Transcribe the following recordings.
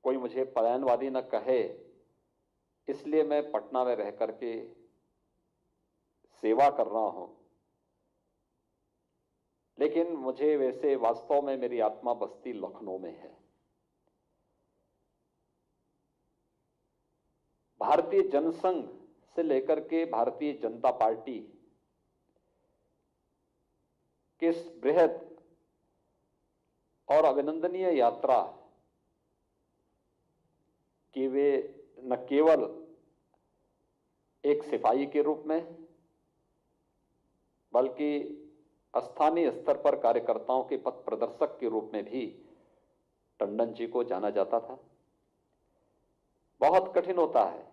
कोई मुझे पलायनवादी न कहे, इसलिए मैं पटना में रह करके सेवा कर रहा हूं। लेकिन मुझे वैसे वास्तव में मेरी आत्मा बस्ती लखनऊ में है। भारतीय जनसंघ से लेकर के भारतीय जनता पार्टी की इस बृहद और अभिनंदनीय यात्रा कि वे न केवल एक सिपाही के रूप में बल्कि स्थानीय स्तर पर कार्यकर्ताओं के पथ प्रदर्शक के रूप में भी टंडन जी को जाना जाता था। बहुत कठिन होता है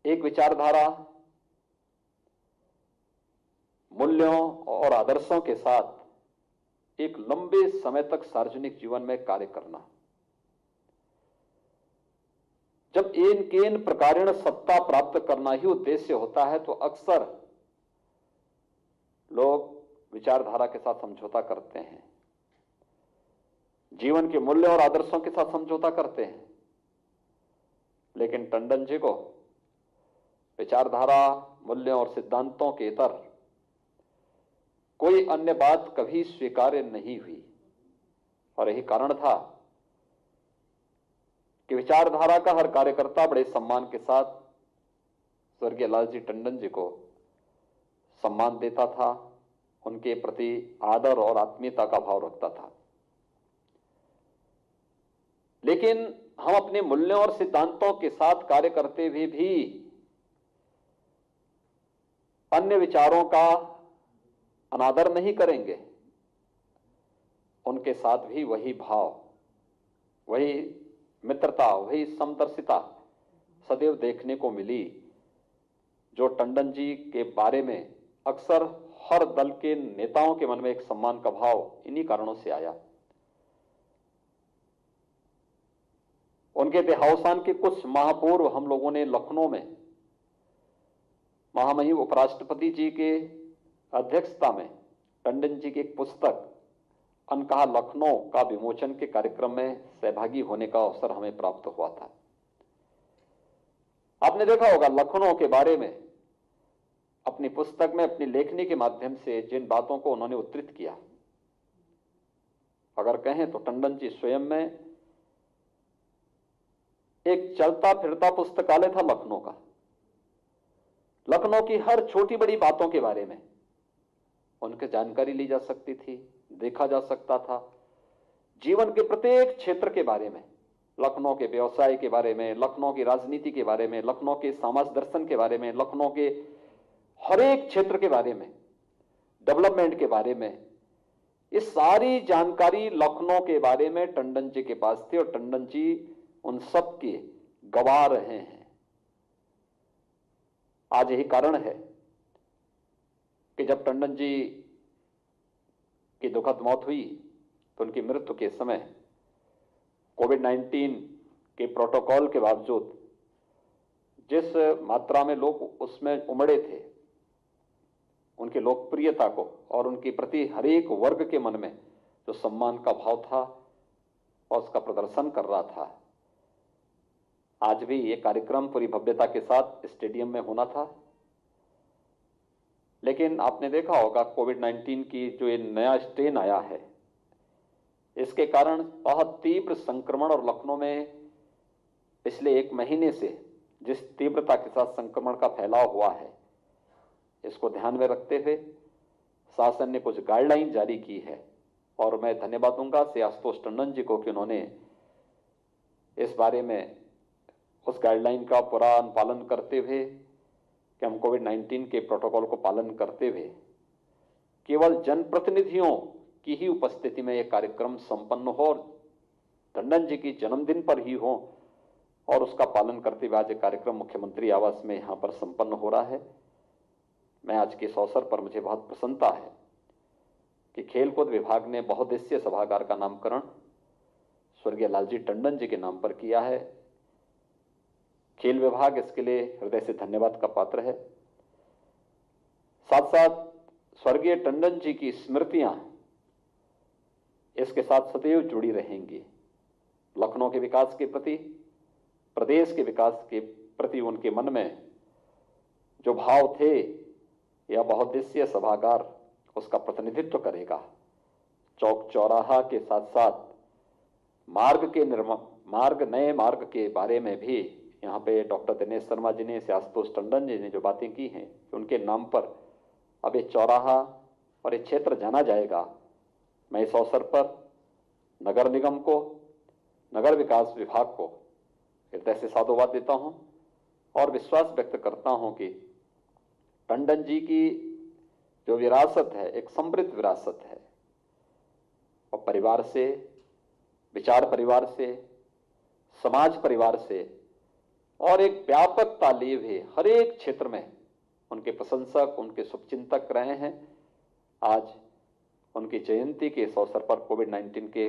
एक विचारधारा, मूल्यों और आदर्शों के साथ एक लंबे समय तक सार्वजनिक जीवन में कार्य करना। जब इन प्रकारेण सत्ता प्राप्त करना ही उद्देश्य होता है तो अक्सर लोग विचारधारा के साथ समझौता करते हैं, जीवन के मूल्य और आदर्शों के साथ समझौता करते हैं। लेकिन टंडन जी को विचारधारा, मूल्यों और सिद्धांतों के इतर कोई अन्य बात कभी स्वीकार्य नहीं हुई। और यही कारण था कि विचारधारा का हर कार्यकर्ता बड़े सम्मान के साथ स्वर्गीय लालजी टंडन जी को सम्मान देता था, उनके प्रति आदर और आत्मीयता का भाव रखता था। लेकिन हम अपने मूल्यों और सिद्धांतों के साथ कार्य करते हुए भी अन्य विचारों का अनादर नहीं करेंगे। उनके साथ भी वही भाव, वही मित्रता, वही समदर्शिता सदैव देखने को मिली जो टंडन जी के बारे में अक्सर हर दल के नेताओं के मन में एक सम्मान का भाव इन्हीं कारणों से आया। उनके देहावसान के कुछ माह पूर्व हम लोगों ने लखनऊ में महामहिम उपराष्ट्रपति जी के अध्यक्षता में टंडन जी की एक पुस्तक अनकहा लखनऊ का विमोचन के कार्यक्रम में सहभागी होने का अवसर हमें प्राप्त हुआ था। आपने देखा होगा लखनऊ के बारे में अपनी पुस्तक में अपनी लेखनी के माध्यम से जिन बातों को उन्होंने उद्धृत किया, अगर कहें तो टंडन जी स्वयं में एक चलता फिरता पुस्तकालय था लखनऊ का। लखनऊ की हर छोटी बड़ी बातों के बारे में उनकी जानकारी ली जा सकती थी, देखा जा सकता था। जीवन के प्रत्येक क्षेत्र के बारे में, लखनऊ के व्यवसाय के बारे में, लखनऊ की राजनीति के बारे में, लखनऊ के समाज दर्शन के बारे में, लखनऊ के हर एक क्षेत्र के बारे में, डेवलपमेंट के बारे में, इस सारी जानकारी लखनऊ के बारे में टंडन जी के पास थी और टंडन जी उन सब के गवाह रहे हैं। आज यही कारण है कि जब टंडन जी की दुखद मौत हुई तो उनकी मृत्यु के समय कोविड-19 के प्रोटोकॉल के बावजूद जिस मात्रा में लोग उसमें उमड़े थे, उनकी लोकप्रियता को और उनके प्रति हर एक वर्ग के मन में जो सम्मान का भाव था और उसका प्रदर्शन कर रहा था। आज भी ये कार्यक्रम पूरी भव्यता के साथ स्टेडियम में होना था, लेकिन आपने देखा होगा कोविड-19 की जो ये नया स्ट्रेन आया है, इसके कारण बहुत तीव्र संक्रमण और लखनऊ में पिछले एक महीने से जिस तीव्रता के साथ संक्रमण का फैलाव हुआ है, इसको ध्यान में रखते हुए शासन ने कुछ गाइडलाइन जारी की है। और मैं धन्यवाद दूंगा श्री आशुतोष टंडन जी को कि उन्होंने इस बारे में उस गाइडलाइन का पूरा अनुपालन करते हुए कि हम कोविड-19 के प्रोटोकॉल को पालन करते हुए केवल जनप्रतिनिधियों की ही उपस्थिति में यह कार्यक्रम संपन्न हो और टंडन जी की जन्मदिन पर ही हो, और उसका पालन करते हुए आज ये कार्यक्रम मुख्यमंत्री आवास में यहाँ पर संपन्न हो रहा है। मैं आज के इस अवसर पर मुझे बहुत प्रसन्नता है कि खेलकूद विभाग ने बहुउद्देशीय सभागार का नामकरण स्वर्गीय लालजी टंडन जी के नाम पर किया है। खेल विभाग इसके लिए हृदय से धन्यवाद का पात्र है। साथ साथ स्वर्गीय टंडन जी की स्मृतियां इसके साथ सदैव जुड़ी रहेंगी। लखनऊ के विकास के प्रति, प्रदेश के विकास के प्रति उनके मन में जो भाव थे, यह बहुउद्देशीय सभागार उसका प्रतिनिधित्व करेगा। चौक चौराहा के साथ साथ नए मार्ग के बारे में भी यहाँ पे डॉक्टर दिनेश शर्मा जी ने, आशुतोष टंडन जी ने जो बातें की हैं, उनके नाम पर अब ये चौराहा और ये क्षेत्र जाना जाएगा। मैं इस अवसर पर नगर निगम को, नगर विकास विभाग को हृदय से साधुवाद देता हूं और विश्वास व्यक्त करता हूं कि टंडन जी की जो विरासत है, एक समृद्ध विरासत है, और परिवार से, विचार परिवार से, समाज परिवार से और एक व्यापक तालीम है, हर एक क्षेत्र में उनके प्रशंसक, उनके शुभचिंतक रहे हैं। आज उनकी जयंती के इस अवसर पर कोविड-19 के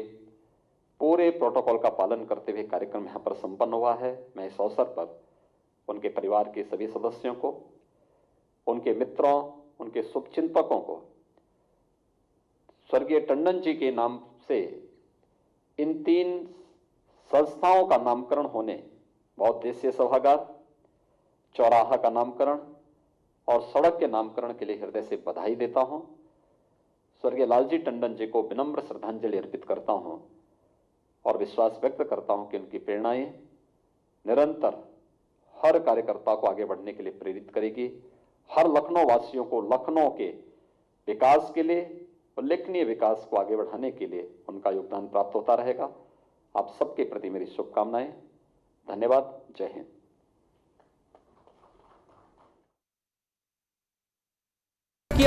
पूरे प्रोटोकॉल का पालन करते हुए कार्यक्रम यहाँ पर संपन्न हुआ है। मैं इस अवसर पर उनके परिवार के सभी सदस्यों को, उनके मित्रों, उनके शुभचिंतकों को स्वर्गीय टंडन जी के नाम से इन 3 संस्थाओं का नामकरण होने, बहुउद्देशीय सभागार, चौराहा का नामकरण और सड़क के नामकरण के लिए हृदय से बधाई देता हूं। स्वर्गीय लालजी टंडन जी को विनम्र श्रद्धांजलि अर्पित करता हूं और विश्वास व्यक्त करता हूं कि उनकी प्रेरणाएं निरंतर हर कार्यकर्ता को आगे बढ़ने के लिए प्रेरित करेगी। हर लखनऊ वासियों को लखनऊ के विकास के लिए, उल्लेखनीय विकास को आगे बढ़ाने के लिए उनका योगदान प्राप्त होता रहेगा। आप सबके प्रति मेरी शुभकामनाएं। धन्यवाद। जय हिंद।